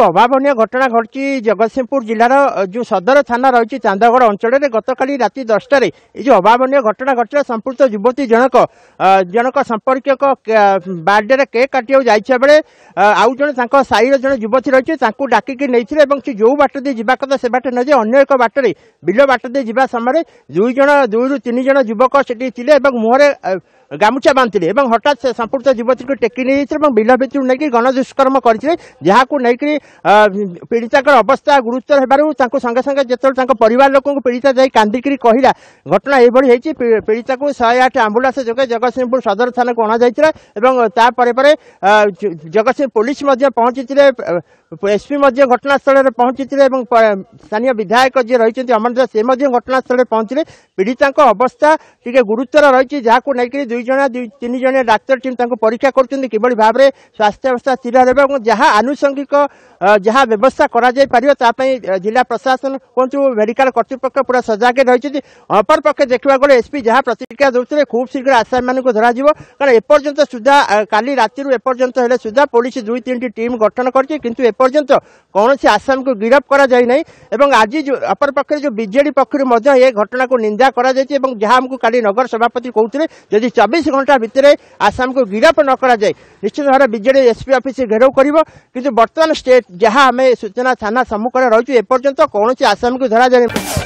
अभावन घटना घटी जगतसिंहपुर जिलार जो सदर थाना रही चांदगढ़ अंचल में गतकाली राति 10टार जो अभावन घटना घटला संपुक्त युवती जनक संपर्क बार्डे केक काटा जाइए बेले आउ जन साईर जन युवती रही डाकिकी नहीं जो बाट दे जा कथा से बाट न जाए एक बाटर बिल बाट दे जा समय दुई तीन जन युवक से मुहरे गामुचा बांधे हठात से संपुक्त युवती को टेकी नहीं बिल भितर नहीं गण दुष्कर्म करते जहाँ पीड़िता अवस्था गुरुतर होबार संगे संगे जो परिवार लोक पीड़िता जा कांदिक कहला घटना यह पीड़िता को 108 आंबुलांस जोगे जगतसिंहपुर सदर थाना को अणा जगतसिंह पुलिस पहुंची एसपी घटनास्थल पहुंची स्थानीय विधायक जी रही अमर से घटनास्थल पहुंचे पीड़िता अवस्था टी गुरुतर रही जहाँ नहीं दुई तीन जन डाक्तर टीम परीक्षा कर भाव में स्वास्थ्य अवस्था स्थिर रहा जहाँ आनुषंगिक जहाँ व्यवस्था कर जिला प्रशासन कहतु मेडिकल कर्तृपक्ष पूरा सजाग रही अपर पक्षे देखा गले एसपी जहाँ प्रतिक्रिया दूसरे खूब शीघ्र आसामी मान धर कारण एपर्यंत सुधा काली राति एपर्यंत हेले सुधा पुलिस 2-3टी टीम गठन करती एपर्यंत कौन सी आसामी को गिरफ्त कर आज अपर पक्ष जो बीजेडी पक्ष ये घटना को निंदा कर जहाँ आमको काली नगर सभापति कहते जदि 24 घंटा भितर आसामी को गिरफ्त न कर निश्चित भाव बीजेडी एसपी ऑफिस घेराव कर बर्तमान स्टेट जहाँ आम सूचना थाना सम्मुख रही एपर्यंत कौन सी आसामी को धरा जाए।